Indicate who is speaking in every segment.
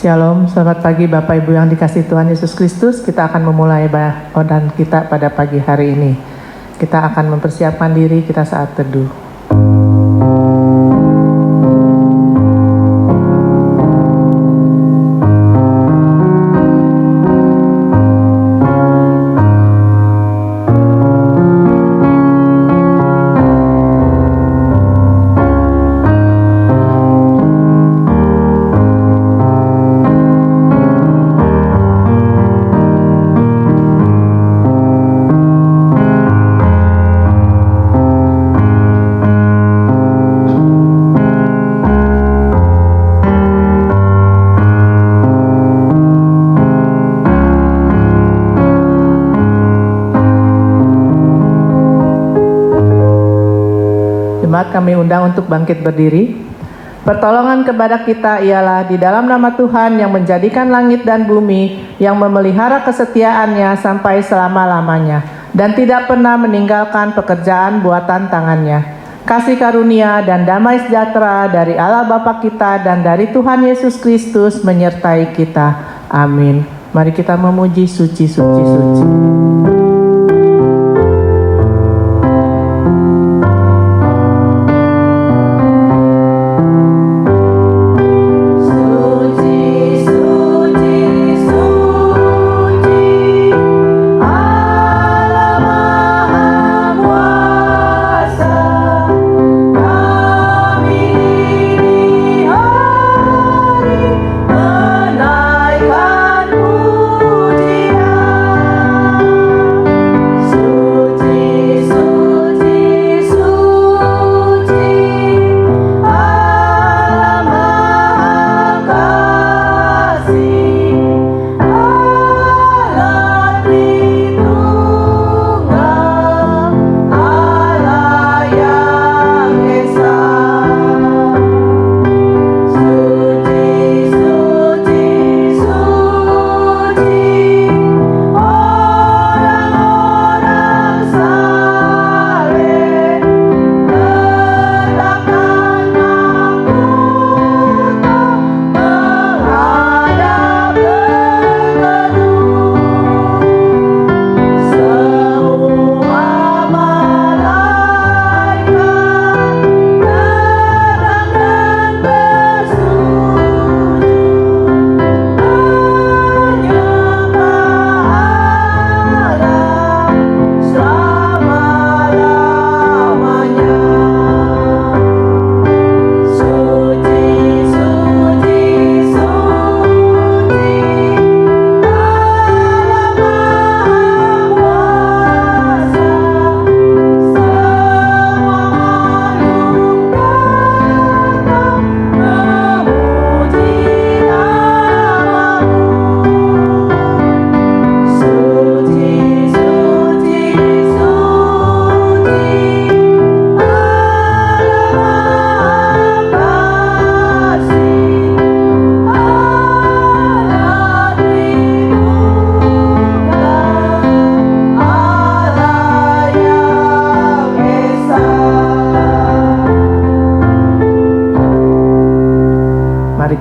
Speaker 1: Shalom, selamat pagi Bapak Ibu yang dikasihi Tuhan Yesus Kristus. Kita akan memulai bahasan kita pada pagi hari ini. Kita akan mempersiapkan diri kita saat teduh. Kami undang untuk bangkit berdiri. Pertolongan kepada kita ialah di dalam nama Tuhan yang menjadikan langit dan bumi, yang memelihara kesetiaannya sampai selama-lamanya, dan tidak pernah meninggalkan pekerjaan buatan tangannya. Kasih karunia dan damai sejahtera dari Allah Bapa kita dan dari Tuhan Yesus Kristus menyertai kita. Amin. Mari kita memuji suci, suci, suci.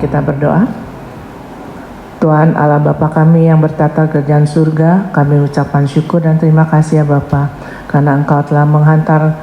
Speaker 1: Kita berdoa. Tuhan Allah Bapa kami yang bertata kerajaan surga, kami ucapkan syukur dan terima kasih ya Bapa, karena Engkau telah menghantar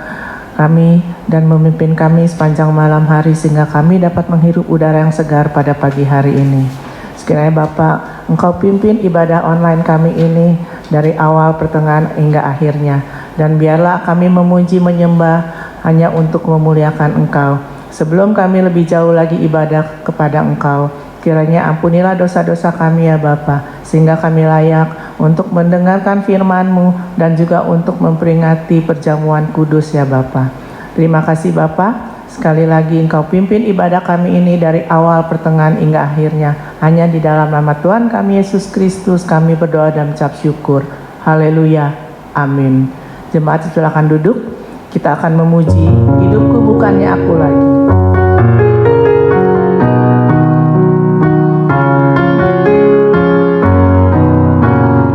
Speaker 1: kami dan memimpin kami sepanjang malam hari sehingga kami dapat menghirup udara yang segar pada pagi hari ini. Sekiranya Bapa, Engkau pimpin ibadah online kami ini dari awal, pertengahan hingga akhirnya, dan biarlah kami memuji menyembah hanya untuk memuliakan Engkau. Sebelum kami lebih jauh lagi ibadah kepada Engkau, kiranya ampunilah dosa-dosa kami ya Bapa, sehingga kami layak untuk mendengarkan firman-Mu dan juga untuk memperingati perjamuan kudus ya Bapa. Terima kasih Bapa, sekali lagi Engkau pimpin ibadah kami ini dari awal, pertengahan hingga akhirnya. Hanya di dalam nama Tuhan kami Yesus Kristus kami berdoa dan mengucap syukur. Haleluya, amin. Jemaat silakan duduk. Kita akan memuji hidupku bukannya aku lagi.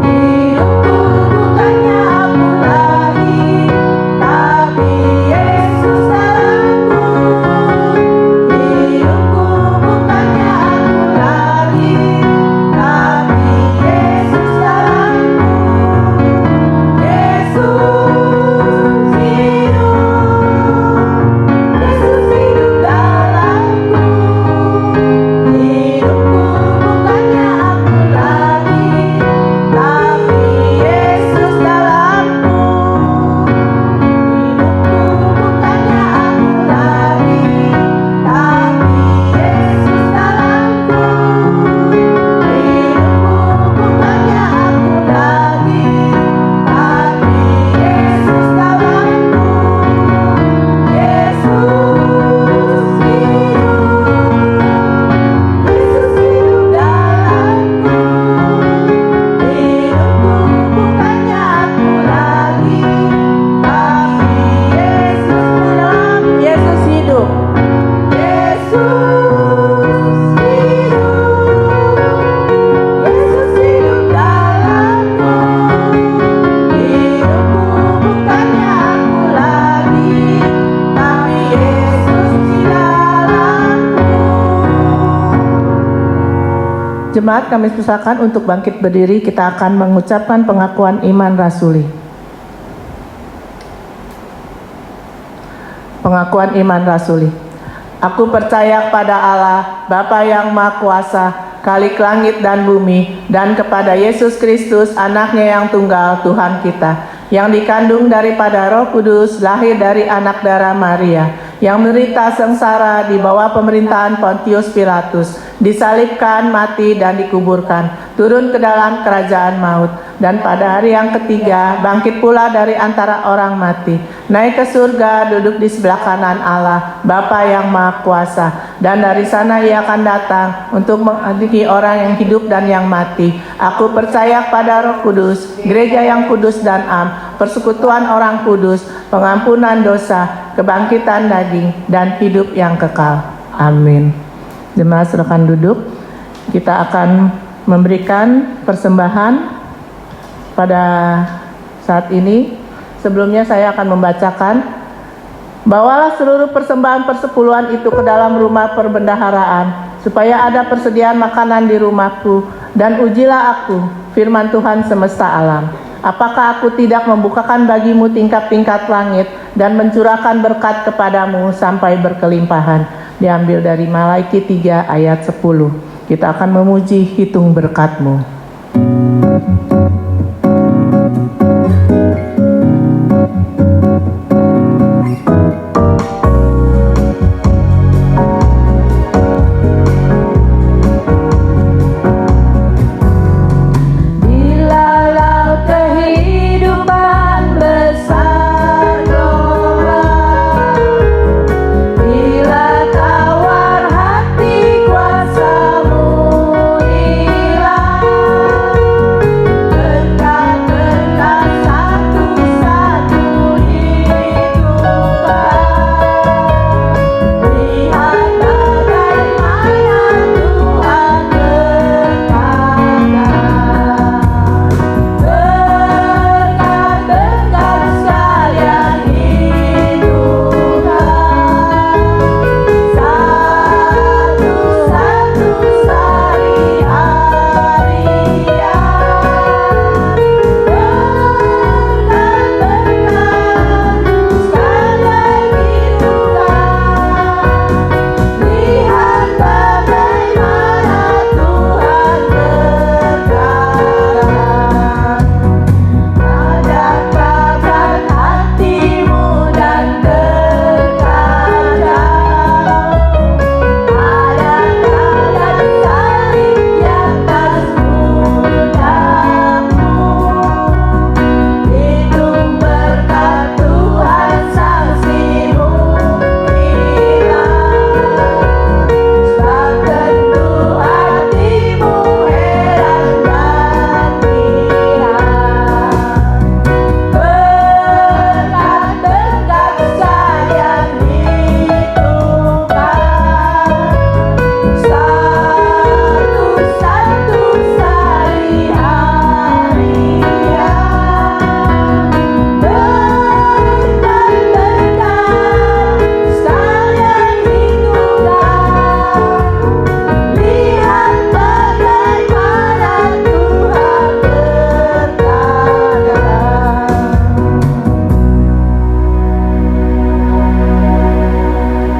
Speaker 2: Hidupku bukannya aku lagi.
Speaker 1: Jemaat kami persilakan untuk bangkit berdiri, kita akan mengucapkan pengakuan iman rasuli. Pengakuan iman rasuli. Aku percaya kepada Allah, Bapa yang Maha Kuasa, Khalik langit dan bumi, dan kepada Yesus Kristus, anaknya yang tunggal, Tuhan kita, yang dikandung daripada Roh Kudus, lahir dari anak darah Maria, yang menderita sengsara di bawah pemerintahan Pontius Pilatus, disalibkan, mati, dan dikuburkan, turun ke dalam kerajaan maut, dan pada hari yang ketiga bangkit pula dari antara orang mati, naik ke surga, duduk di sebelah kanan Allah, Bapa yang Maha Kuasa, dan dari sana ia akan datang untuk mengadili orang yang hidup dan yang mati. Aku percaya pada Roh Kudus, gereja yang kudus dan am, persekutuan orang kudus, pengampunan dosa, kebangkitan daging, dan hidup yang kekal. Amin. Jemaat silakan duduk. Kita akan memberikan persembahan pada saat ini. Sebelumnya saya akan membacakan, bawalah seluruh persembahan persepuluhan itu ke dalam rumah perbendaharaan, supaya ada persediaan makanan di rumahku, dan ujilah aku, firman Tuhan semesta alam. Apakah aku tidak membukakan bagimu tingkap-tingkap langit dan mencurahkan berkat kepadamu sampai berkelimpahan? Diambil dari Malaiki 3 ayat 10. Kita akan memuji hitung berkat-Mu.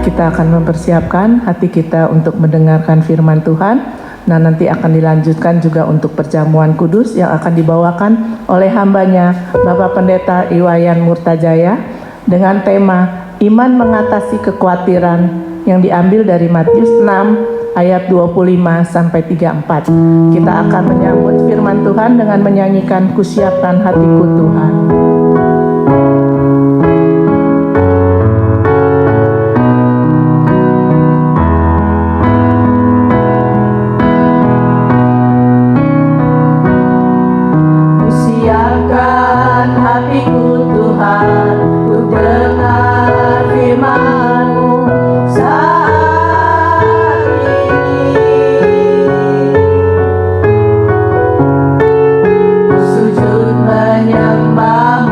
Speaker 1: Kita akan mempersiapkan hati kita untuk mendengarkan firman Tuhan. Nah, nanti akan dilanjutkan juga untuk perjamuan kudus yang akan dibawakan oleh hambanya Bapak Pendeta Iwayan Murtajaya dengan tema Iman Mengatasi Kekhawatiran yang diambil dari Matius 6 ayat 25 sampai 34. Kita akan menyambut firman Tuhan dengan menyanyikan Kusiapkan Hatiku Tuhan.
Speaker 2: Menyembah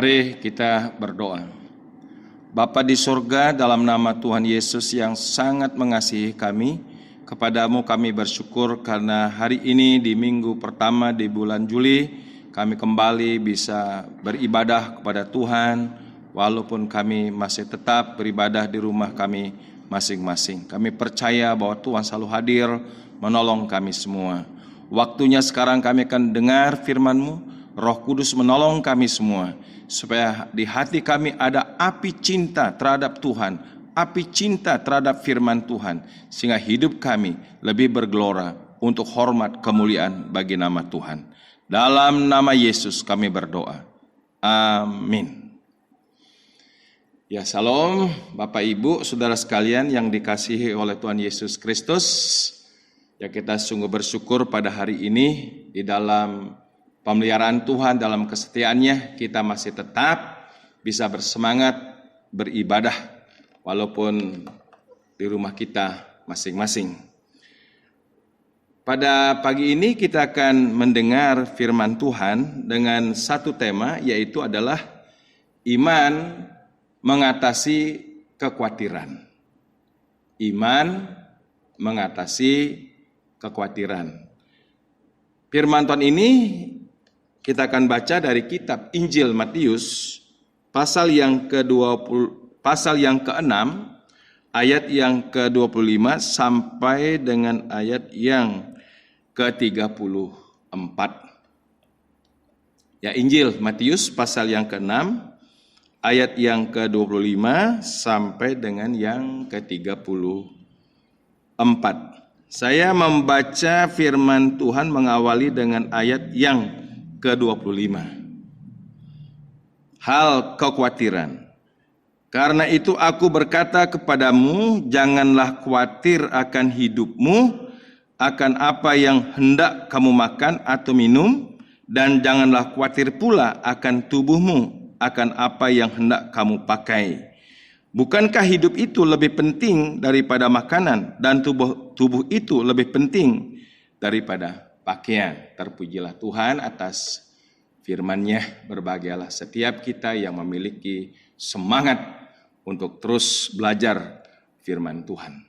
Speaker 2: Mari kita berdoa. Bapa di surga, dalam nama Tuhan Yesus yang sangat mengasihi kami, kepadamu kami bersyukur karena hari ini di minggu pertama di bulan Juli, kami kembali bisa beribadah kepada Tuhan, walaupun kami masih tetap beribadah di rumah kami masing-masing. Kami percaya bahwa Tuhan selalu hadir menolong kami semua. Waktunya sekarang kami akan dengar firman-Mu, Roh Kudus menolong kami semua, supaya di hati kami ada api cinta terhadap Tuhan, api cinta terhadap firman Tuhan, sehingga hidup kami lebih bergelora untuk hormat kemuliaan bagi nama Tuhan. Dalam nama Yesus kami berdoa. Amin. Ya, salam Bapak Ibu, saudara sekalian yang dikasihi oleh Tuhan Yesus Kristus. Ya, kita sungguh bersyukur pada hari ini di dalam pemeliharaan Tuhan, dalam kesetiaannya, kita masih tetap bisa bersemangat beribadah walaupun di rumah kita masing-masing. Pada pagi ini kita akan mendengar firman Tuhan dengan satu tema, yaitu adalah iman mengatasi kekhawatiran. Iman mengatasi kekhawatiran. Firman Tuhan ini kita akan baca dari kitab Injil Matius pasal yang ke-6 ayat yang ke-25 sampai dengan ayat yang ke-34. Ya, Injil Matius pasal yang ke-6 ayat yang ke-25 sampai dengan yang ke-34. Saya membaca firman Tuhan mengawali dengan ayat yang ke-25. Hal kekhawatiran. Karena itu aku berkata kepadamu, janganlah khawatir akan hidupmu, akan apa yang hendak kamu makan atau minum, dan janganlah khawatir pula akan tubuhmu, akan apa yang hendak kamu pakai. Bukankah hidup itu lebih penting daripada makanan, dan tubuh itu lebih penting daripada pakaian? Terpujilah Tuhan atas firman-Nya. Berbahagialah setiap kita yang memiliki semangat untuk terus belajar firman Tuhan.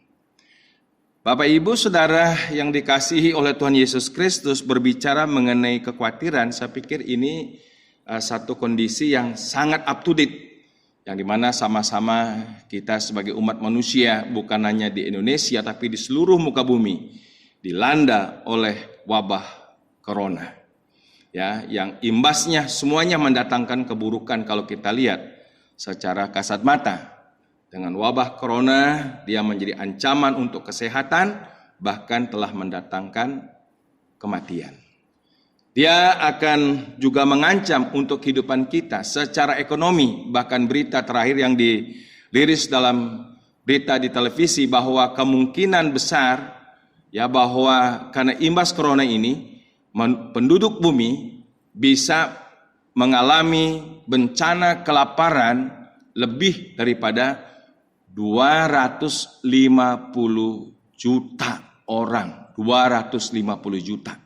Speaker 2: Bapak Ibu Saudara yang dikasihi oleh Tuhan Yesus Kristus, berbicara mengenai kekhawatiran, saya pikir ini satu kondisi yang sangat up to date, yang dimana sama-sama kita sebagai umat manusia, bukan hanya di Indonesia tapi di seluruh muka bumi, dilanda oleh wabah corona, ya, yang imbasnya semuanya mendatangkan keburukan. Kalau kita lihat secara kasat mata, dengan wabah corona dia menjadi ancaman untuk kesehatan, bahkan telah mendatangkan kematian. Dia akan juga mengancam untuk kehidupan kita secara ekonomi. Bahkan berita terakhir yang diliris dalam berita di televisi bahwa kemungkinan besar, ya, bahwa karena imbas corona ini penduduk bumi bisa mengalami bencana kelaparan lebih daripada 250 juta orang. 250 juta.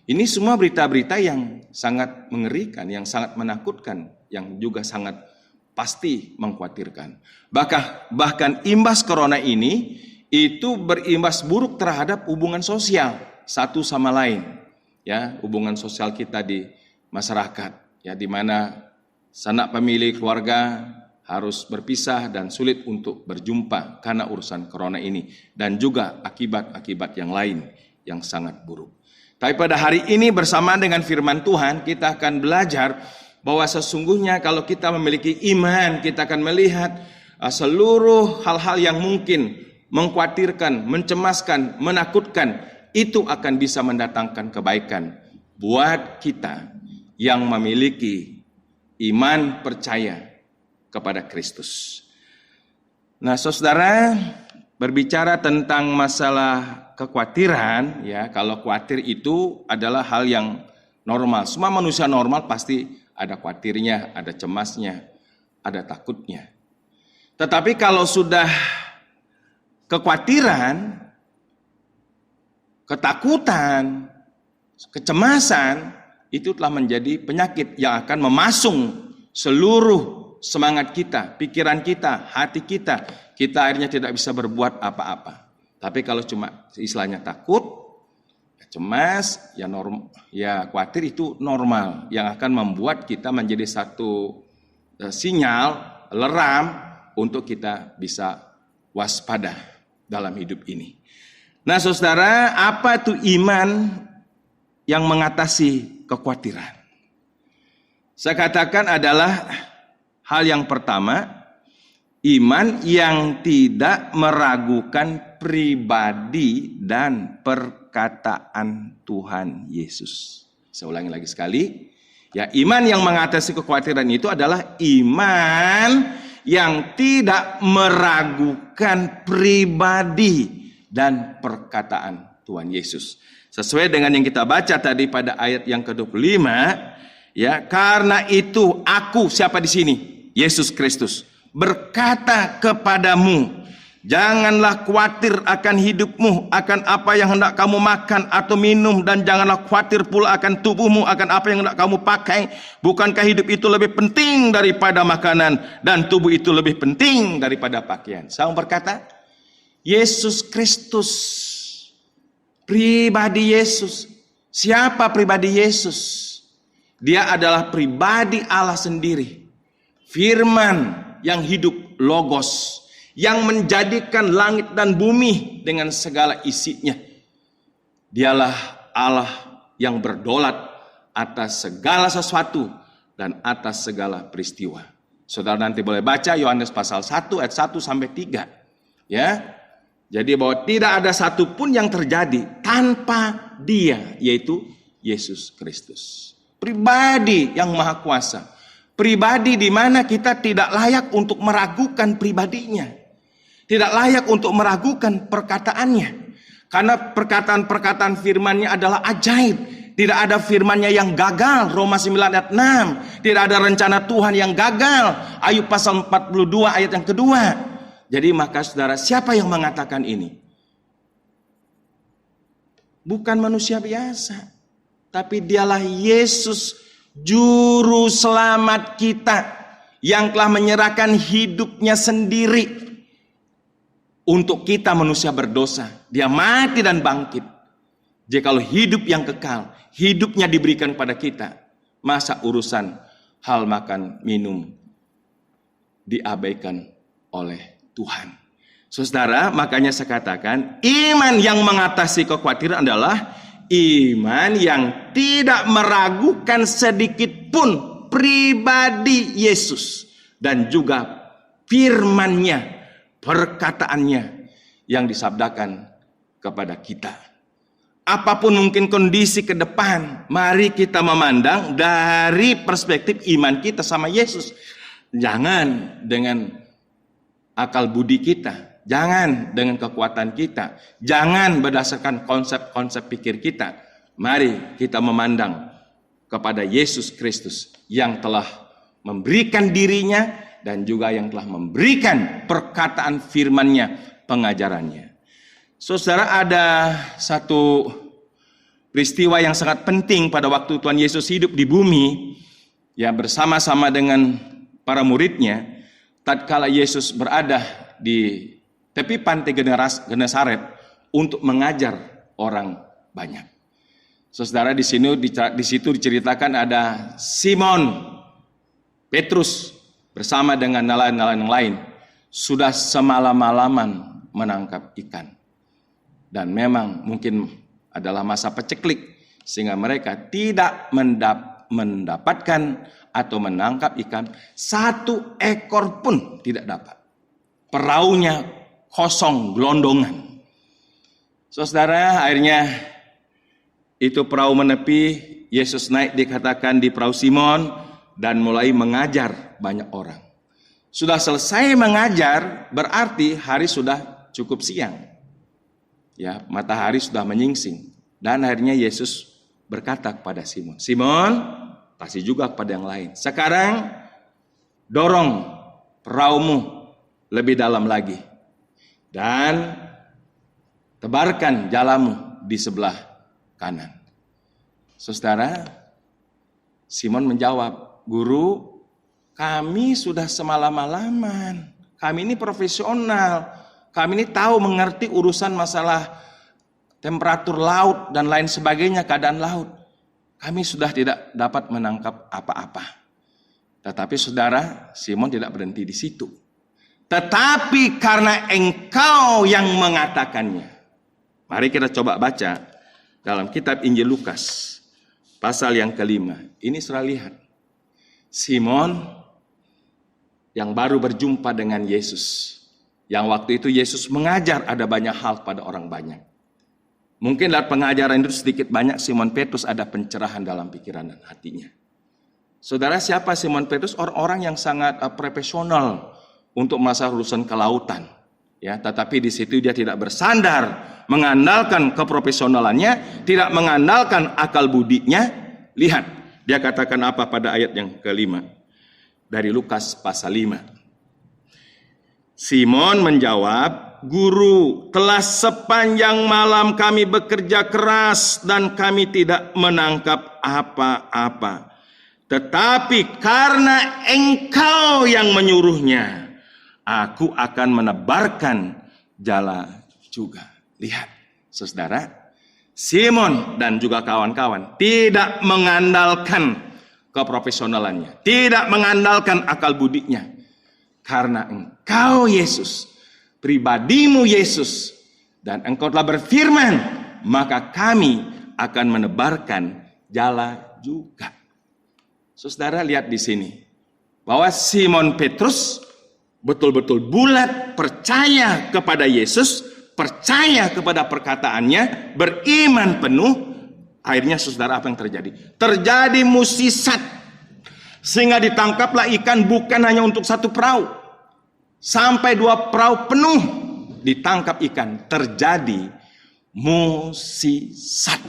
Speaker 2: Ini semua berita-berita yang sangat mengerikan, yang sangat menakutkan, yang juga sangat pasti mengkhawatirkan. Bahkan imbas corona ini itu berimbas buruk terhadap hubungan sosial satu sama lain, ya, hubungan sosial kita di masyarakat, ya, di mana sanak famili keluarga harus berpisah dan sulit untuk berjumpa karena urusan corona ini, dan juga akibat-akibat yang lain yang sangat buruk. Tapi pada hari ini bersama dengan firman Tuhan, kita akan belajar bahwa sesungguhnya kalau kita memiliki iman, kita akan melihat seluruh hal-hal yang mungkin mengkhawatirkan, mencemaskan, menakutkan, itu akan bisa mendatangkan kebaikan buat kita yang memiliki iman percaya kepada Kristus. Nah, saudara, berbicara tentang masalah kekhawatiran, ya, kalau khawatir itu adalah hal yang normal. Semua manusia normal pasti ada khawatirnya, ada cemasnya, ada takutnya. Tetapi kalau sudah kekhawatiran, ketakutan, kecemasan, itu telah menjadi penyakit yang akan memasung seluruh semangat kita, pikiran kita, hati kita, kita akhirnya tidak bisa berbuat apa-apa. Tapi kalau cuma istilahnya takut, cemas, ya khawatir, itu normal, yang akan membuat kita menjadi satu sinyal leram untuk kita bisa waspada dalam hidup ini. Nah, saudara, apa itu iman yang mengatasi kekhawatiran? Saya katakan adalah hal yang pertama, iman yang tidak meragukan pribadi dan perkataan Tuhan Yesus. Saya ulangi lagi sekali. Ya, iman yang mengatasi kekhawatiran itu adalah iman yang tidak meragukan pribadi dan perkataan Tuhan Yesus. Sesuai dengan yang kita baca tadi pada ayat yang ke-25, ya, karena itu aku, siapa di sini? Yesus Kristus, berkata kepadamu, janganlah khawatir akan hidupmu, akan apa yang hendak kamu makan atau minum, dan janganlah khawatir pula akan tubuhmu, akan apa yang hendak kamu pakai. Bukankah hidup itu lebih penting daripada makanan, dan tubuh itu lebih penting daripada pakaian? Saya berkata, Yesus Kristus, pribadi Yesus. Siapa pribadi Yesus? Dia adalah pribadi Allah sendiri, firman yang hidup, logos, yang menjadikan langit dan bumi dengan segala isinya. Dialah Allah yang berdaulat atas segala sesuatu dan atas segala peristiwa. Saudara nanti boleh baca Yohanes pasal 1 ayat 1 sampai 3. Ya. Jadi bahwa tidak ada satupun yang terjadi tanpa Dia, yaitu Yesus Kristus. Pribadi yang maha kuasa. Pribadi di mana kita tidak layak untuk meragukan pribadinya. Tidak layak untuk meragukan perkataannya. Karena perkataan-perkataan firman-Nya adalah ajaib. Tidak ada firman-Nya yang gagal. Roma 9 ayat 6. Tidak ada rencana Tuhan yang gagal. Ayub pasal 42 ayat yang kedua. Jadi maka saudara, siapa yang mengatakan ini? Bukan manusia biasa. Tapi dialah Yesus, juru selamat kita, yang telah menyerahkan hidupnya sendiri untuk kita manusia berdosa. Dia mati dan bangkit. Jikalau hidup yang kekal, hidupnya diberikan pada kita, masa urusan hal makan minum diabaikan oleh Tuhan. Saudara, makanya saya katakan iman yang mengatasi kekhawatiran adalah iman yang tidak meragukan sedikit pun pribadi Yesus dan juga firman-Nya, perkataannya yang disabdakan kepada kita. Apapun mungkin kondisi ke depan, mari kita memandang dari perspektif iman kita sama Yesus. Jangan dengan akal budi kita, jangan dengan kekuatan kita, jangan berdasarkan konsep-konsep pikir kita. Mari kita memandang kepada Yesus Kristus yang telah memberikan dirinya dan juga yang telah memberikan perkataan firman-Nya, pengajarannya. Saudara, ada satu peristiwa yang sangat penting pada waktu Tuhan Yesus hidup di bumi, ya, bersama-sama dengan para murid-Nya. Tatkala Yesus berada di tepi pantai Genesaret untuk mengajar orang banyak. Saudara, di situ diceritakan ada Simon Petrus bersama dengan nelayan-nelayan yang lain sudah semalam-malaman menangkap ikan. Dan memang mungkin adalah masa peceklik sehingga mereka tidak mendapatkan atau menangkap ikan, satu ekor pun tidak dapat. Peraunya kosong, gelondongan. Saudara, akhirnya itu perahu menepi, Yesus naik dikatakan di perahu Simon dan mulai mengajar banyak orang. Sudah selesai mengajar, berarti hari sudah cukup siang. Ya, matahari sudah menyingsing. Dan akhirnya Yesus berkata kepada Simon, Simon, kasih juga kepada yang lain. Sekarang dorong perahumu lebih dalam lagi. Dan tebarkan jalamu di sebelah kanan. Saudara, Simon menjawab, Guru, kami sudah semalam-malaman. Kami ini profesional. Kami ini tahu mengerti urusan masalah temperatur laut dan lain sebagainya, keadaan laut. Kami sudah tidak dapat menangkap apa-apa. Tetapi saudara, Simon tidak berhenti di situ. Tetapi karena engkau yang mengatakannya. Mari kita coba baca dalam kitab Injil Lukas, pasal yang ke-5. Ini saudara lihat. Simon yang baru berjumpa dengan Yesus. Yang waktu itu Yesus mengajar ada banyak hal pada orang banyak. Mungkin dalam pengajaran itu sedikit banyak Simon Petrus ada pencerahan dalam pikiran dan hatinya. Saudara, siapa Simon Petrus? Orang-orang yang sangat profesional untuk masalah urusan kelautan. Ya, tetapi di situ dia tidak bersandar mengandalkan keprofesionalannya, tidak mengandalkan akal budinya. Lihat, dia katakan apa pada ayat yang ke-5 dari Lukas pasal 5. Simon menjawab, Guru, telah sepanjang malam kami bekerja keras dan kami tidak menangkap apa-apa. Tetapi karena engkau yang menyuruhnya, aku akan menebarkan jala juga. Lihat, saudara, Simon dan juga kawan-kawan tidak mengandalkan keprofesionalannya, tidak mengandalkan akal budinya. Karena engkau Yesus, pribadimu Yesus, dan engkau telah berfirman, maka kami akan menebarkan jala juga. Saudara, lihat di sini bahwa Simon Petrus betul-betul bulat percaya kepada Yesus, percaya kepada perkataannya, beriman penuh. Akhirnya saudara, apa yang terjadi? Terjadi mukjizat, sehingga ditangkaplah ikan bukan hanya untuk satu perahu, sampai 2 perahu penuh ditangkap ikan. Terjadi mukjizat.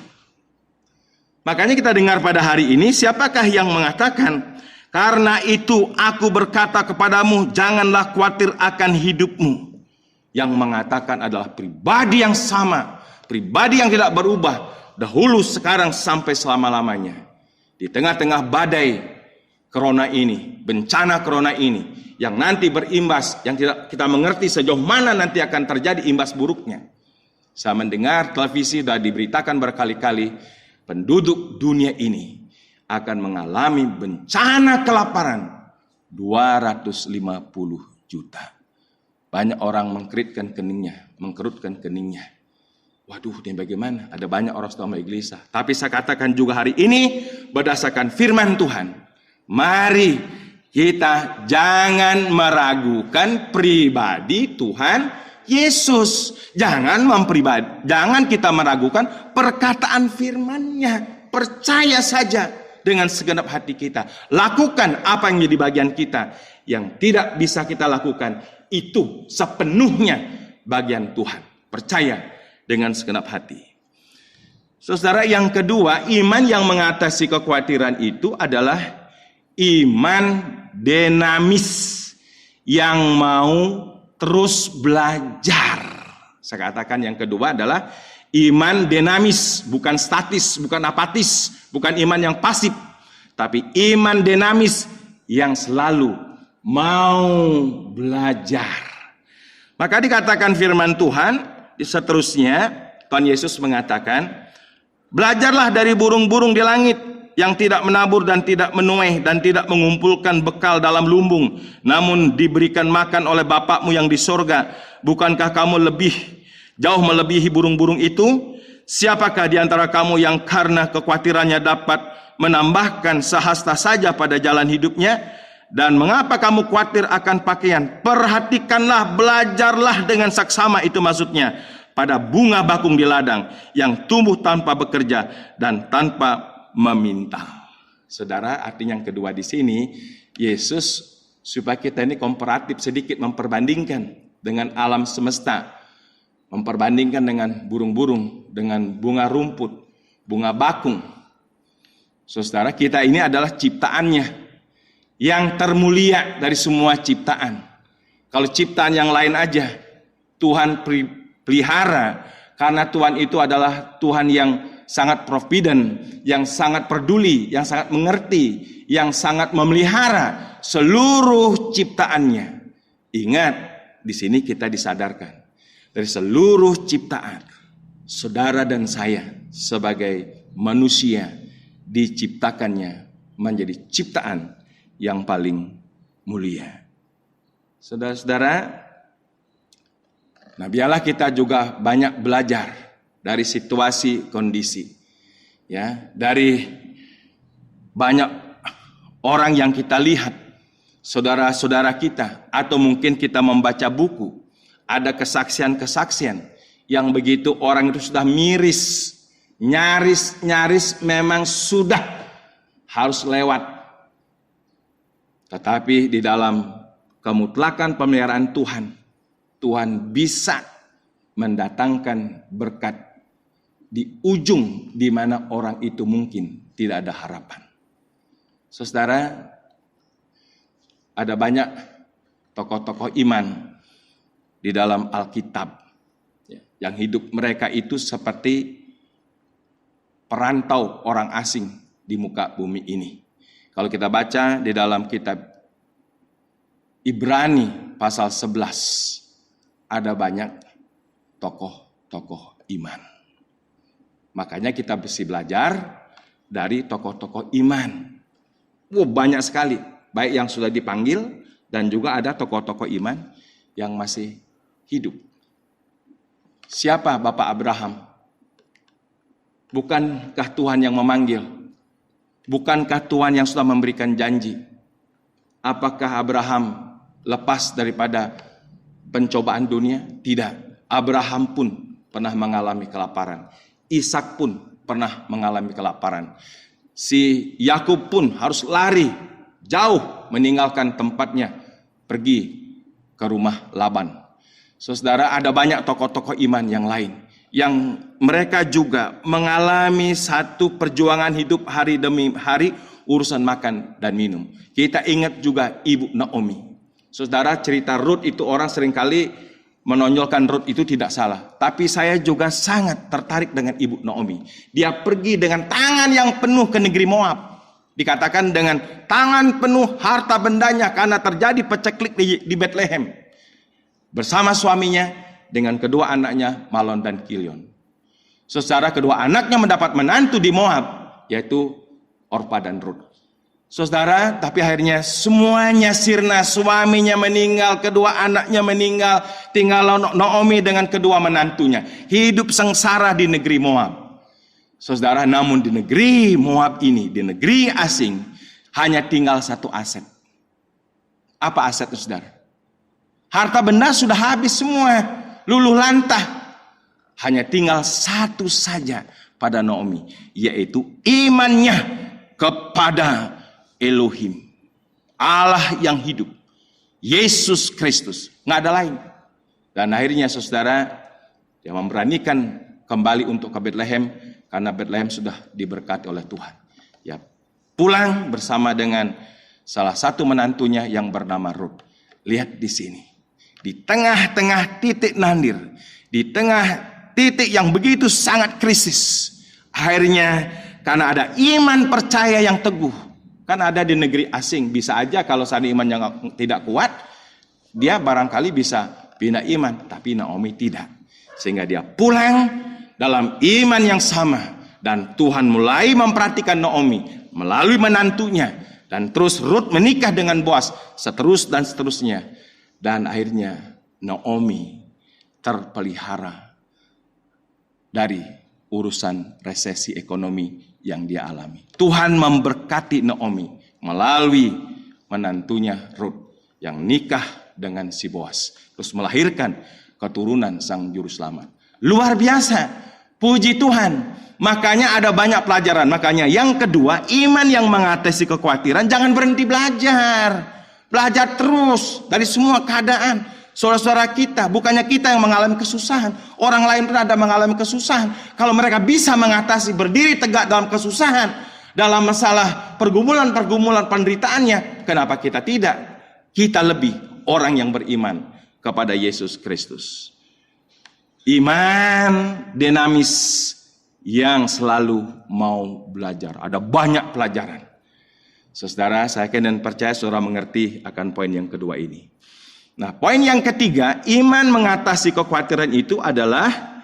Speaker 2: Makanya kita dengar pada hari ini, siapakah yang mengatakan, karena itu aku berkata kepadamu, janganlah khawatir akan hidupmu. Yang mengatakan adalah pribadi yang sama, pribadi yang tidak berubah, dahulu, sekarang, sampai selama-lamanya. Di tengah-tengah badai corona ini, bencana corona ini, yang nanti berimbas, yang tidak kita mengerti sejauh mana nanti akan terjadi imbas buruknya. Saya mendengar televisi sudah diberitakan berkali-kali, penduduk dunia ini akan mengalami bencana kelaparan 250 juta. Banyak orang mengkerutkan keningnya. Waduh, ini bagaimana? Ada banyak orang sedang gelisah. Tapi saya katakan juga hari ini, berdasarkan firman Tuhan, mari kita jangan meragukan pribadi Tuhan Yesus. Jangan kita meragukan perkataan firman-Nya. Percaya saja dengan segenap hati kita. Lakukan apa yang menjadi bagian kita. Yang tidak bisa kita lakukan, itu sepenuhnya bagian Tuhan. Percaya dengan segenap hati. Saudara, yang kedua, iman yang mengatasi kekhawatiran itu adalah iman dinamis yang mau terus belajar. Saya katakan yang kedua adalah iman dinamis, bukan statis, bukan apatis, bukan iman yang pasif, tapi iman dinamis yang selalu mau belajar. Maka dikatakan firman Tuhan seterusnya, Tuhan Yesus mengatakan, belajarlah dari burung-burung di langit yang tidak menabur dan tidak menuai dan tidak mengumpulkan bekal dalam lumbung, namun diberikan makan oleh Bapakmu yang di sorga. Bukankah kamu jauh melebihi burung-burung itu? Siapakah di antara kamu yang karena kekhawatirannya dapat menambahkan sehasta saja pada jalan hidupnya? Dan mengapa kamu khawatir akan pakaian? Perhatikanlah, belajarlah dengan saksama, itu maksudnya, pada bunga bakung di ladang yang tumbuh tanpa bekerja dan tanpa meminta. Saudara, artinya yang kedua di sini, Yesus supaya kita ini komparatif sedikit, memperbandingkan dengan alam semesta, memperbandingkan dengan burung-burung, dengan bunga rumput, bunga bakung. Saudara, kita ini adalah ciptaannya yang termulia dari semua ciptaan. Kalau ciptaan yang lain aja Tuhan pelihara, karena Tuhan itu adalah Tuhan yang sangat provident, yang sangat peduli, yang sangat mengerti, yang sangat memelihara. seluruh ciptaannya. Ingat, di sini kita disadarkan dari seluruh ciptaan, saudara dan saya sebagai manusia diciptakannya menjadi ciptaan yang paling mulia. Saudara-saudara, nah biarlah kita juga banyak belajar dari situasi kondisi, ya, dari banyak orang yang kita lihat, saudara-saudara kita, atau mungkin kita membaca buku, ada kesaksian-kesaksian yang begitu orang itu sudah miris, nyaris memang sudah harus lewat. Tetapi di dalam kemutlakan pemeliharaan Tuhan, Tuhan bisa mendatangkan berkat di ujung di mana orang itu mungkin tidak ada harapan. Saudara, ada banyak tokoh-tokoh iman di dalam Alkitab yang hidup mereka itu seperti perantau orang asing di muka bumi ini. Kalau kita baca di dalam kitab Ibrani pasal 11, ada banyak tokoh-tokoh iman. Makanya kita mesti belajar dari tokoh-tokoh iman. Banyak sekali, baik yang sudah dipanggil dan juga ada tokoh-tokoh iman yang masih hidup. Siapa Bapak Abraham? Bukankah Tuhan yang memanggil? Bukankah Tuhan yang sudah memberikan janji? Apakah Abraham lepas daripada pencobaan dunia? Tidak. Abraham pun pernah mengalami kelaparan. Ishak pun pernah mengalami kelaparan. Si Yakub pun harus lari jauh meninggalkan tempatnya, pergi ke rumah Laban. Saudara, ada banyak tokoh-tokoh iman yang lain yang mereka juga mengalami satu perjuangan hidup hari demi hari, urusan makan dan minum. Kita ingat juga Ibu Naomi. Saudara, cerita Rut itu orang seringkali menonjolkan Rut itu tidak salah. Tapi saya juga sangat tertarik dengan Ibu Naomi. Dia pergi dengan tangan yang penuh ke negeri Moab. Dikatakan dengan tangan penuh harta bendanya karena terjadi peceklik di Bethlehem. Bersama suaminya dengan kedua anaknya Malon dan Kilion. Saudara, kedua anaknya mendapat menantu di Moab, yaitu Orpa dan Rut. Saudara, tapi akhirnya semuanya sirna, suaminya meninggal, kedua anaknya meninggal, tinggal Naomi dengan kedua menantunya. Hidup sengsara di negeri Moab. Saudara, namun di negeri Moab ini, di negeri asing, hanya tinggal satu aset. Apa aset itu, saudara? Harta benda sudah habis semua, luluh lantah. Hanya tinggal satu saja pada Naomi, yaitu imannya kepada Elohim, Allah yang hidup, Yesus Kristus, nggak ada lain. Dan akhirnya saudara, dia memberanikan kembali untuk ke Bethlehem karena Bethlehem sudah diberkati oleh Tuhan. Ya, pulang bersama dengan salah satu menantunya yang bernama Rut. Lihat di sini, di tengah-tengah titik nandir, di tengah titik yang begitu sangat krisis, akhirnya karena ada iman percaya yang teguh. Kan ada di negeri asing, bisa aja kalau seandainya iman yang tidak kuat, dia barangkali bisa pindah iman, tapi Naomi tidak. Sehingga dia pulang dalam iman yang sama, dan Tuhan mulai memperhatikan Naomi melalui menantunya, dan terus Rut menikah dengan Boaz, seterusnya. Dan akhirnya Naomi terpelihara dari urusan resesi ekonomi yang dia alami. Tuhan memberkati Naomi melalui menantunya Rut yang nikah dengan si Boaz, terus melahirkan keturunan sang juru selamat. Luar biasa, puji Tuhan. Makanya ada banyak pelajaran. Makanya yang kedua, iman yang mengatasi kekhawatiran, jangan berhenti belajar. Belajar terus dari semua keadaan. Saudara-saudara kita, bukannya kita yang mengalami kesusahan, orang lain pun ada mengalami kesusahan. Kalau mereka bisa mengatasi, berdiri tegak dalam kesusahan, dalam masalah pergumulan penderitaannya, kenapa kita tidak? Kita lebih orang yang beriman kepada Yesus Kristus. Iman dinamis yang selalu mau belajar. Ada banyak pelajaran. Saudara, saya yakin dan percaya saudara mengerti akan poin yang kedua ini. Nah, poin yang ketiga, iman mengatasi kekhawatiran itu adalah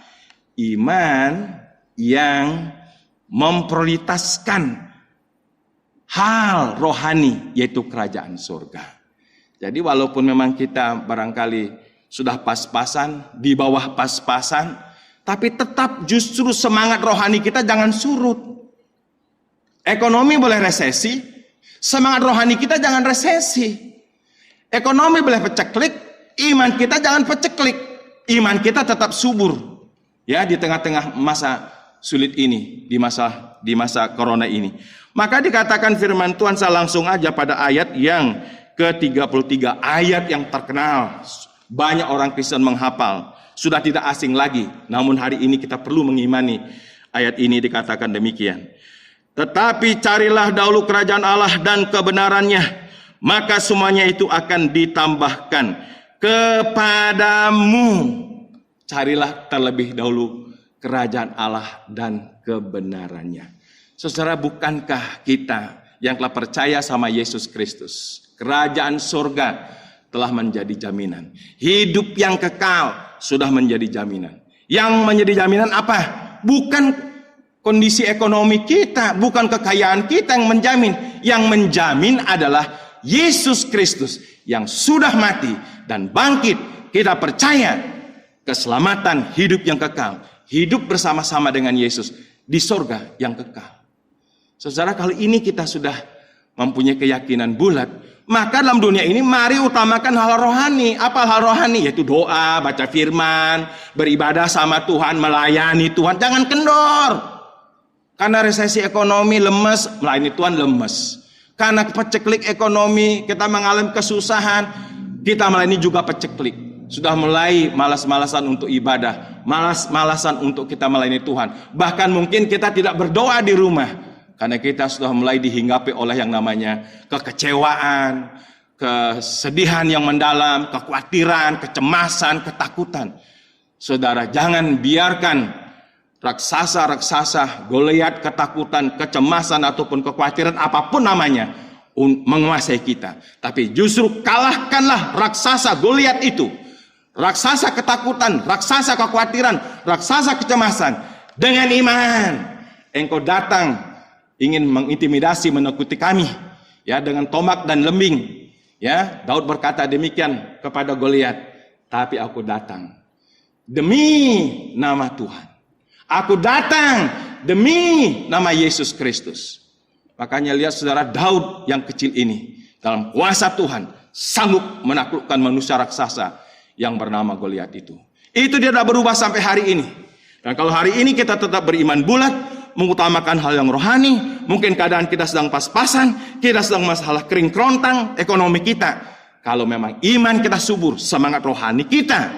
Speaker 2: iman yang memprioritaskan hal rohani, yaitu kerajaan surga. Jadi walaupun memang kita barangkali sudah pas-pasan, di bawah pas-pasan, tapi tetap justru semangat rohani kita jangan surut. Ekonomi boleh resesi, semangat rohani kita jangan resesi. Ekonomi boleh peceklik, iman kita jangan peceklik. Iman kita tetap subur. Ya, di tengah-tengah masa sulit ini, di masa corona ini. Maka dikatakan firman Tuhan, saya langsung aja pada ayat yang ke-33, ayat yang terkenal. Banyak orang Kristen menghafal, sudah tidak asing lagi. Namun hari ini kita perlu mengimani ayat ini, dikatakan demikian. Tetapi carilah dahulu kerajaan Allah dan kebenarannya, maka semuanya itu akan ditambahkan kepadamu. Carilah terlebih dahulu kerajaan Allah dan kebenarannya. Saudara, bukankah kita yang telah percaya sama Yesus Kristus, kerajaan surga telah menjadi jaminan. Hidup yang kekal sudah menjadi jaminan. Yang menjadi jaminan apa? Bukan kondisi ekonomi kita, bukan kekayaan kita yang menjamin. Yang menjamin adalah Yesus Kristus yang sudah mati dan bangkit. Kita percaya keselamatan hidup yang kekal. Hidup bersama-sama dengan Yesus di surga yang kekal. Saudara, kali ini kita sudah mempunyai keyakinan bulat, maka dalam dunia ini mari utamakan hal rohani. Apa hal rohani? Yaitu doa, baca firman, beribadah sama Tuhan, melayani Tuhan. Jangan kendor. Karena resesi ekonomi lemes, melayani Tuhan lemes. Karena peceklik ekonomi, kita mengalami kesusahan, kita melayani juga peceklik. Sudah mulai malas-malasan untuk ibadah, malas-malasan untuk kita melayani Tuhan. Bahkan mungkin kita tidak berdoa di rumah. Karena kita sudah mulai dihinggapi oleh yang namanya kekecewaan, kesedihan yang mendalam, kekhawatiran, kecemasan, ketakutan. Saudara, jangan biarkan raksasa-raksasa, Goliat, ketakutan, kecemasan, ataupun kekhawatiran, apapun namanya, menguasai kita. Tapi justru kalahkanlah raksasa Goliat itu. Raksasa ketakutan, raksasa kekhawatiran, raksasa kecemasan. Dengan iman, engkau datang ingin mengintimidasi, menakuti kami, ya, dengan tombak dan lembing. Ya, Daud berkata demikian kepada Goliat. Tapi aku datang demi nama Tuhan. Aku datang demi nama Yesus Kristus. Makanya lihat saudara, Daud yang kecil ini dalam kuasa Tuhan sanggup menaklukkan manusia raksasa yang bernama Goliat itu. Itu dia tidak berubah sampai hari ini. Dan kalau hari ini kita tetap beriman bulat, mengutamakan hal yang rohani, mungkin keadaan kita sedang pas-pasan, kita sedang masalah kering kerontang, ekonomi kita. Kalau memang iman kita subur, semangat rohani kita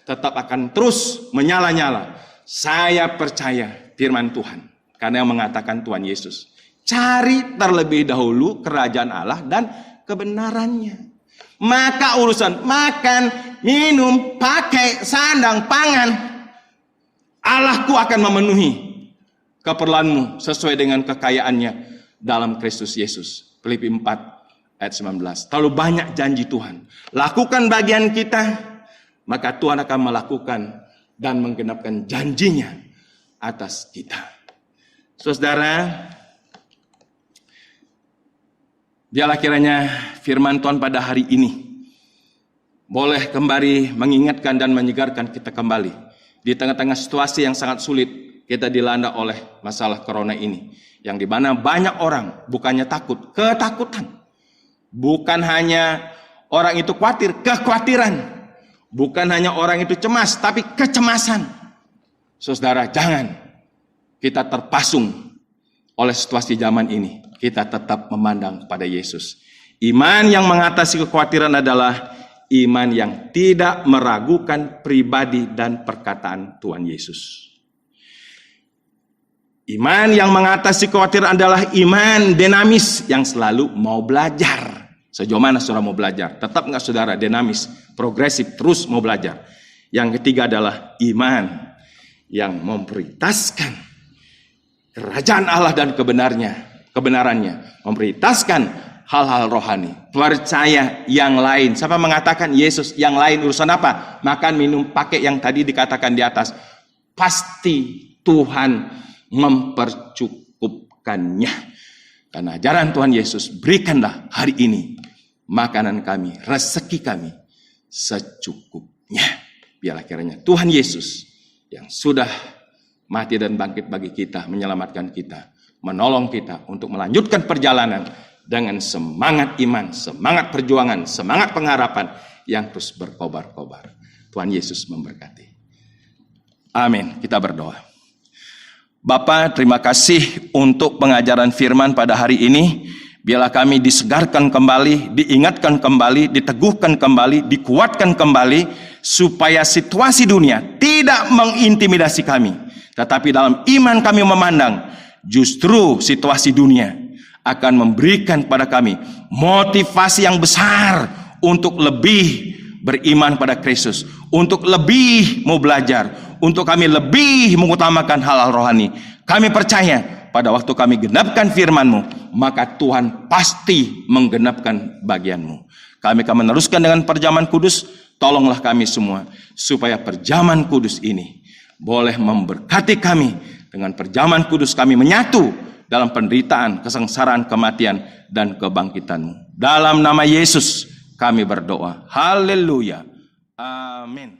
Speaker 2: tetap akan terus menyala-nyala. Saya percaya firman Tuhan, karena yang mengatakan Tuhan Yesus, cari terlebih dahulu kerajaan Allah dan kebenarannya. Maka urusan makan, minum, pakai, sandang, pangan, Allahku akan memenuhi keperluanmu sesuai dengan kekayaannya dalam Kristus Yesus. Filipi 4 ayat 19. Terlalu banyak janji Tuhan. Lakukan bagian kita, maka Tuhan akan melakukan dan menggenapkan janjinya atas kita. Saudara, biarlah kiranya firman Tuhan pada hari ini boleh kembali mengingatkan dan menyegarkan kita kembali di tengah-tengah situasi yang sangat sulit. Kita dilanda oleh masalah corona ini, yang dimana banyak orang bukannya takut, ketakutan. Bukan hanya orang itu khawatir, kekhawatiran. Bukan hanya orang itu cemas, tapi kecemasan. Saudara, jangan kita terpasung oleh situasi zaman ini. Kita tetap memandang pada Yesus. Iman yang mengatasi kekhawatiran adalah iman yang tidak meragukan pribadi dan perkataan Tuhan Yesus. Iman yang mengatasi kekhawatiran adalah iman dinamis yang selalu mau belajar. Sejauh mana saudara mau belajar? Tetap nggak saudara dinamis, progresif, terus mau belajar. Yang ketiga adalah iman yang memprioritaskan kerajaan Allah dan kebenarannya. Memprioritaskan hal-hal rohani. Percaya yang lain. Siapa mengatakan Yesus yang lain urusan apa? Makan, minum, pakai yang tadi dikatakan di atas. Pasti Tuhan mempercukupkannya. Karena ajaran Tuhan Yesus, berikanlah hari ini makanan kami, rezeki kami secukupnya. Biarlah kiranya Tuhan Yesus yang sudah mati dan bangkit bagi kita, menyelamatkan kita, menolong kita untuk melanjutkan perjalanan dengan semangat iman, semangat perjuangan, semangat pengharapan yang terus berkobar-kobar. Tuhan Yesus memberkati. Amin. Kita berdoa. Bapa, terima kasih untuk pengajaran firman pada hari ini. Biarlah kami disegarkan kembali, diingatkan kembali, diteguhkan kembali, dikuatkan kembali, supaya situasi dunia tidak mengintimidasi kami. Tetapi dalam iman kami memandang, justru situasi dunia akan memberikan pada kami motivasi yang besar untuk lebih beriman pada Kristus, untuk lebih mau belajar, untuk kami lebih mengutamakan hal-hal rohani. Kami percaya pada waktu kami genapkan firman-Mu, maka Tuhan pasti menggenapkan bagian-Mu. Kami akan meneruskan dengan perjamuan kudus. Tolonglah kami semua supaya perjamuan kudus ini boleh memberkati kami. Dengan perjamuan kudus kami menyatu dalam penderitaan, kesengsaraan, kematian, dan kebangkitan-Mu. Dalam nama Yesus kami berdoa. Haleluya. Amin.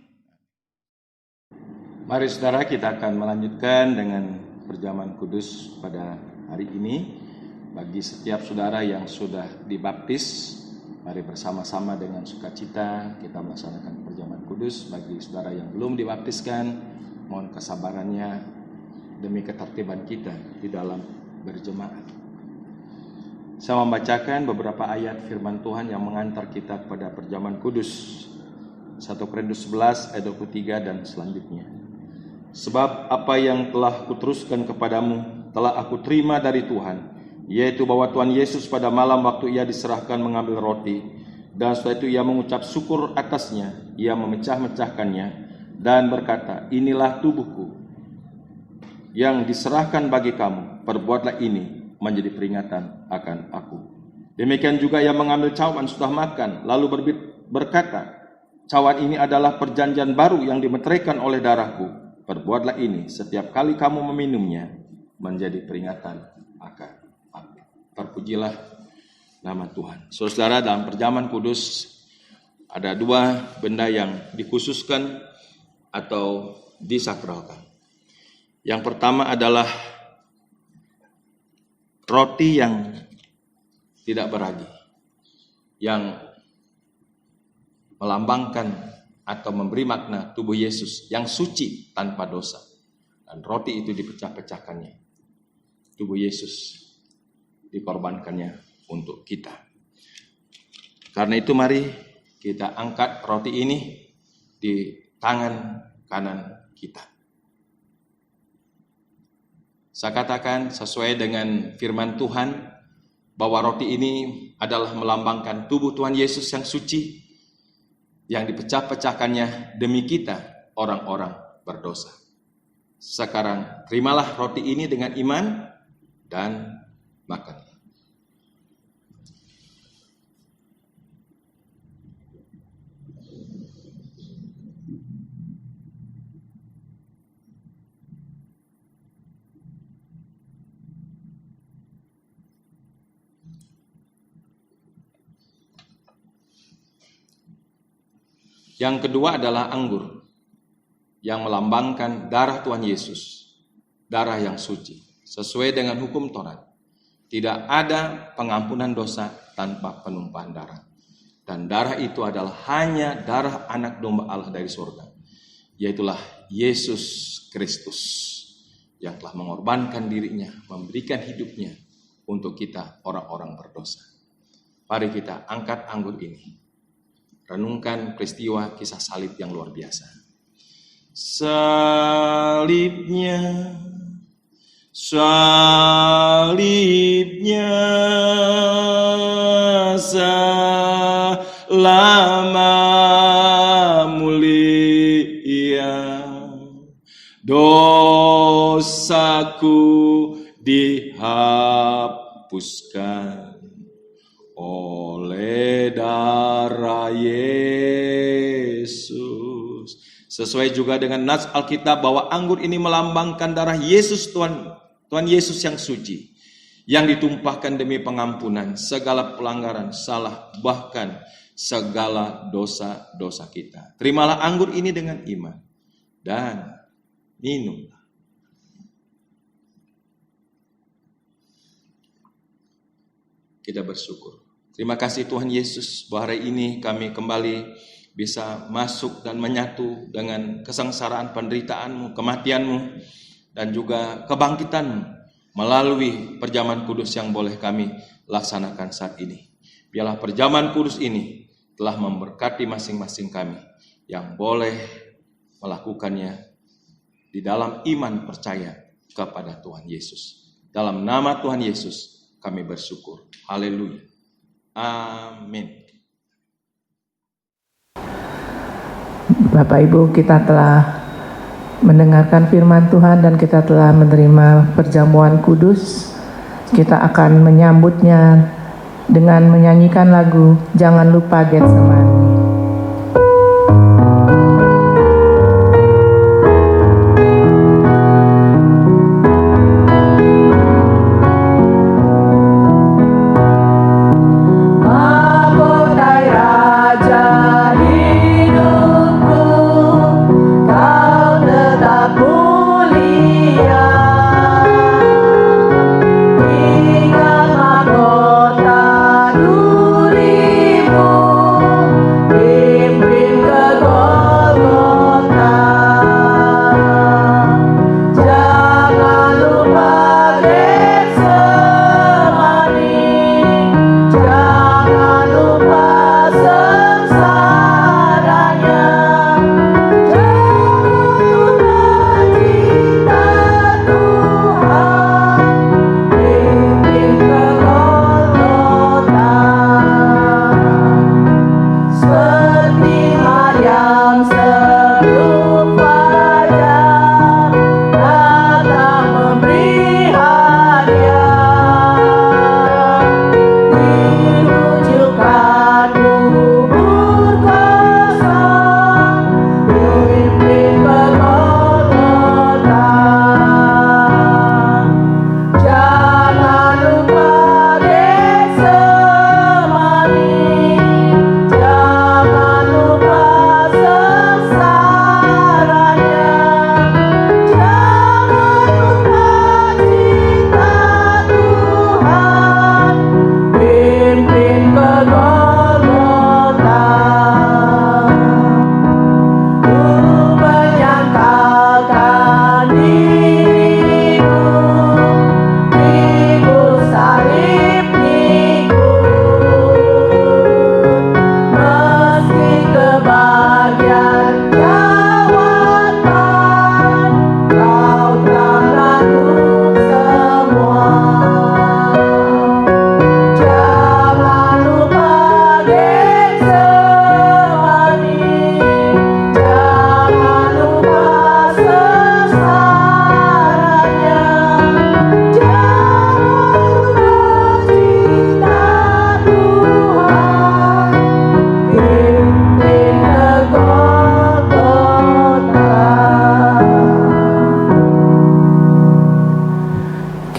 Speaker 2: Mari saudara, kita akan melanjutkan dengan perjamuan kudus pada hari ini. Bagi setiap saudara yang sudah dibaptis, mari bersama-sama dengan sukacita kita melaksanakan perjamuan kudus. Bagi saudara yang belum dibaptiskan, mohon kesabarannya demi ketertiban kita di dalam berjemaat. Saya membacakan beberapa ayat firman Tuhan yang mengantar kita kepada perjamuan kudus. 1 Korintus 11 ayat 23 dan selanjutnya. Sebab apa yang telah kuteruskan kepadamu telah aku terima dari Tuhan, yaitu bahwa Tuhan Yesus pada malam waktu ia diserahkan mengambil roti, dan setelah itu ia mengucap syukur atasnya, ia memecah-mecahkannya dan berkata, inilah tubuhku yang diserahkan bagi kamu, perbuatlah ini menjadi peringatan akan aku. Demikian juga ia mengambil cawan setelah makan, lalu berkata, cawan ini adalah perjanjian baru yang dimeteraikan oleh darahku. Perbuatlah ini setiap kali kamu meminumnya menjadi peringatan akan aku. Terpujilah nama Tuhan. Saudara, dalam perjamuan kudus ada dua benda yang dikhususkan atau disakralkan. Yang pertama adalah roti yang tidak beragi, yang melambangkan atau memberi makna tubuh Yesus yang suci tanpa dosa. Dan roti itu dipecah-pecahkannya. Tubuh Yesus dikorbankannya untuk kita. Karena itu mari kita angkat roti ini di tangan kanan kita. Saya katakan sesuai dengan firman Tuhan bahwa roti ini adalah melambangkan tubuh Tuhan Yesus yang suci, yang dipecah-pecahkannya demi kita orang-orang berdosa. Sekarang terimalah roti ini dengan iman dan makan. Yang kedua adalah anggur, yang melambangkan darah Tuhan Yesus, darah yang suci, sesuai dengan hukum Taurat. Tidak ada pengampunan dosa tanpa penumpahan darah. Dan darah itu adalah hanya darah anak domba Allah dari surga, yaitulah Yesus Kristus, yang telah mengorbankan dirinya, memberikan hidupnya untuk kita orang-orang berdosa. Mari kita angkat anggur ini. Renungkan peristiwa kisah salib yang luar biasa. Salibnya, selama mulia, dosaku dihapuskan. oleh darah Yesus. Sesuai juga dengan nas Alkitab bahwa anggur ini melambangkan darah Yesus Tuhan Yesus yang suci, yang ditumpahkan demi pengampunan segala pelanggaran, salah, bahkan segala dosa-dosa kita. Terimalah anggur ini dengan iman dan minumlah. Kita bersyukur. Terima kasih Tuhan Yesus bahwa hari ini kami kembali bisa masuk dan menyatu dengan kesengsaraan penderitaan-Mu, kematian-Mu, dan juga kebangkitan-Mu melalui perjamuan kudus yang boleh kami laksanakan saat ini. Biarlah perjamuan kudus ini telah memberkati masing-masing kami yang boleh melakukannya di dalam iman percaya kepada Tuhan Yesus. Dalam nama Tuhan Yesus kami bersyukur. Haleluya. Amin.
Speaker 1: Bapak Ibu, kita telah mendengarkan firman Tuhan dan kita telah menerima perjamuan kudus. Kita akan menyambutnya dengan menyanyikan lagu Jangan Lupa Getsemani.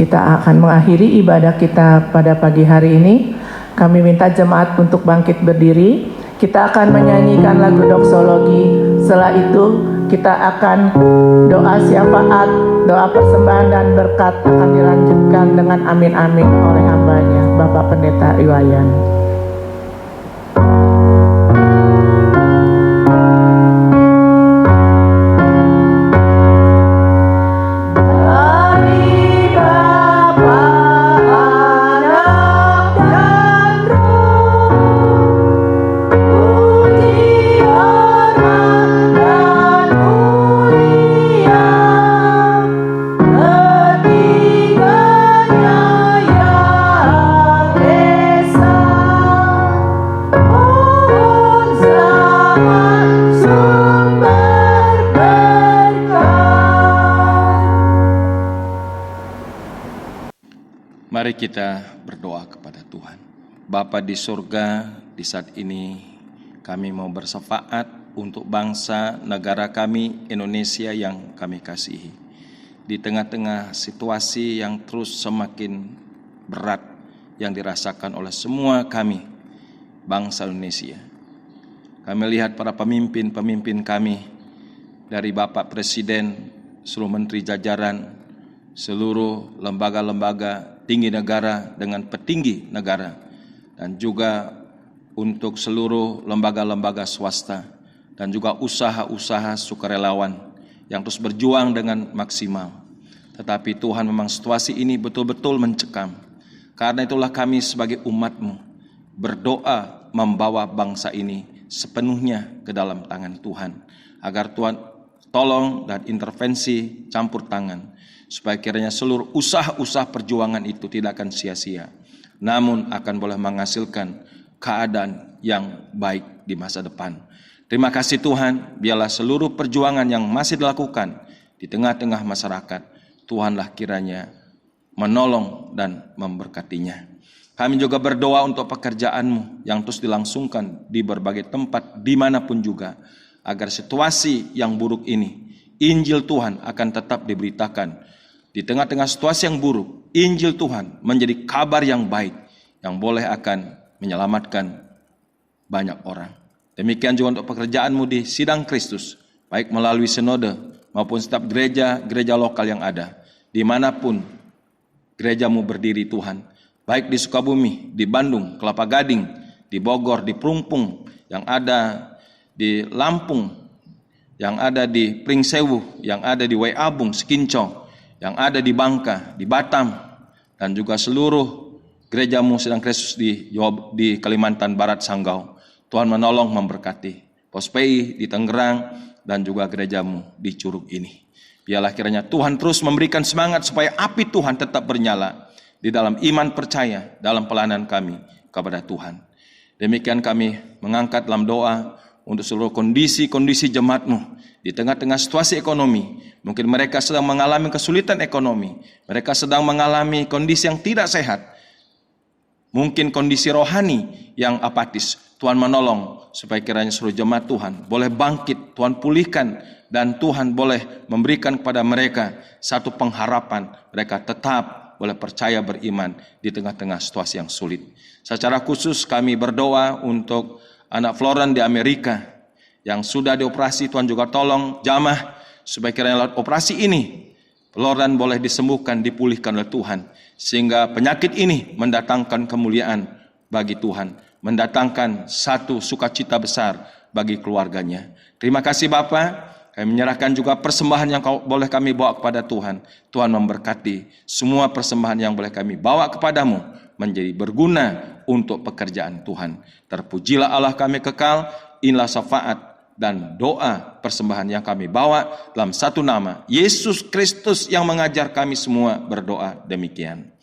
Speaker 1: Kita akan mengakhiri ibadah kita pada pagi hari ini. Kami minta jemaat untuk bangkit berdiri. Kita akan menyanyikan lagu doksologi. Setelah itu kita akan doa syafaat, doa persembahan dan berkat akan dilanjutkan dengan amin-amin oleh hambanya, Bapak Pendeta Iwayan.
Speaker 2: Mari kita berdoa kepada Tuhan. Bapa di surga, di saat ini kami mau bersefaat untuk bangsa negara kami Indonesia yang kami kasihi. Di tengah-tengah situasi yang terus semakin berat yang dirasakan oleh semua kami bangsa Indonesia. Kami lihat para pemimpin-pemimpin kami dari Bapak Presiden, seluruh menteri jajaran, seluruh lembaga-lembaga tinggi negara dengan petinggi negara, dan juga untuk seluruh lembaga-lembaga swasta dan juga usaha-usaha sukarelawan yang terus berjuang dengan maksimal. Tetapi Tuhan, memang situasi ini betul-betul mencekam. Karena itulah kami sebagai umat-Mu berdoa membawa bangsa ini sepenuhnya ke dalam tangan Tuhan, agar Tuhan tolong dan intervensi campur tangan, supaya kiranya seluruh usaha-usaha perjuangan itu tidak akan sia-sia, namun akan boleh menghasilkan keadaan yang baik di masa depan. Terima kasih Tuhan, biarlah seluruh perjuangan yang masih dilakukan di tengah-tengah masyarakat, Tuhanlah kiranya menolong dan memberkatinya. Kami juga berdoa untuk pekerjaan-Mu yang terus dilangsungkan di berbagai tempat, dimanapun juga, agar situasi yang buruk ini, Injil Tuhan akan tetap diberitakan. Di tengah-tengah situasi yang buruk, Injil Tuhan menjadi kabar yang baik, yang boleh akan menyelamatkan banyak orang. Demikian juga untuk pekerjaan-Mu di Sidang Kristus, baik melalui sinode maupun setiap gereja lokal yang ada, dimanapun gereja-Mu berdiri Tuhan, baik di Sukabumi, di Bandung, Kelapa Gading, di Bogor, di Prungpung, yang ada di Lampung, yang ada di Pringsewu, yang ada di Waiabung, Sekinco, yang ada di Bangka, di Batam, dan juga seluruh gereja-Mu Sidang Kristus di Kalimantan Barat, Sanggau. Tuhan menolong memberkati Pospei di Tangerang, dan juga gereja-Mu di Curug ini. Biarlah kiranya Tuhan terus memberikan semangat supaya api Tuhan tetap bernyala di dalam iman percaya dalam pelayanan kami kepada Tuhan. Demikian kami mengangkat dalam doa untuk seluruh kondisi-kondisi jemaat-Mu di tengah-tengah situasi ekonomi. Mungkin mereka sedang mengalami kesulitan ekonomi, mereka sedang mengalami kondisi yang tidak sehat, mungkin kondisi rohani yang apatis. Tuhan menolong supaya kiranya seluruh jemaat Tuhan boleh bangkit, Tuhan pulihkan, dan Tuhan boleh memberikan kepada mereka satu pengharapan, mereka tetap boleh percaya beriman di tengah-tengah situasi yang sulit. Secara khusus kami berdoa untuk anak Floren di Amerika yang sudah dioperasi. Tuhan juga tolong jamah supaya kiranya lewat operasi ini Floren boleh disembuhkan, dipulihkan oleh Tuhan, sehingga penyakit ini mendatangkan kemuliaan bagi Tuhan, mendatangkan satu sukacita besar bagi keluarganya. Terima kasih Bapa. Kami menyerahkan juga persembahan yang boleh kami bawa kepada Tuhan. Tuhan memberkati semua persembahan yang boleh kami bawa kepadamu menjadi berguna untuk pekerjaan Tuhan. Terpujilah Allah kami kekal. Inilah syafaat dan doa persembahan yang kami bawa dalam satu nama, Yesus Kristus yang mengajar kami semua berdoa demikian.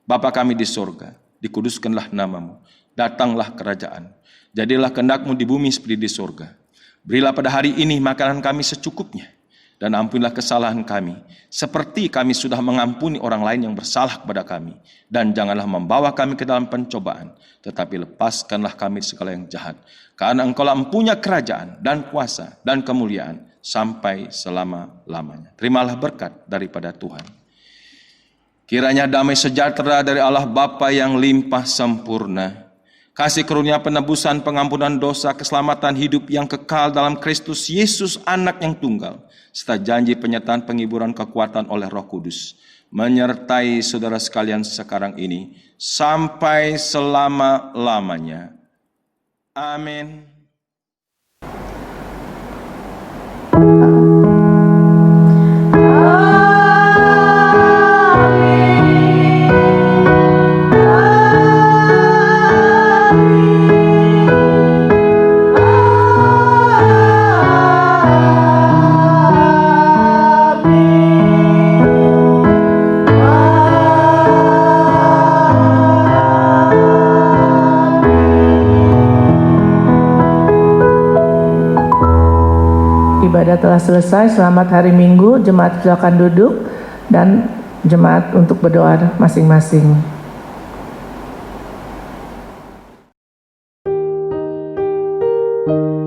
Speaker 2: Bapa kami di surga, dikuduskanlah nama-Mu, datanglah kerajaan, jadilah kehendak-Mu di bumi seperti di surga. Berilah pada hari ini makanan kami secukupnya, dan ampunilah kesalahan kami, seperti kami sudah mengampuni orang lain yang bersalah kepada kami. Dan janganlah membawa kami ke dalam pencobaan, tetapi lepaskanlah kami segala yang jahat. Karena Engkau-lah mempunyai kerajaan dan kuasa dan kemuliaan sampai selama-lamanya. Terimalah berkat daripada Tuhan. Kiranya damai sejahtera dari Allah Bapa yang limpah sempurna, kasih karunia penebusan, pengampunan dosa, keselamatan hidup yang kekal dalam Kristus Yesus Anak yang tunggal, serta janji penyertaan penghiburan kekuatan oleh Roh Kudus, menyertai saudara sekalian sekarang ini, sampai selama-lamanya. Amin.
Speaker 1: Ibadah telah selesai. Selamat hari Minggu. Jemaat silakan duduk dan jemaat untuk berdoa masing-masing. Tuhan.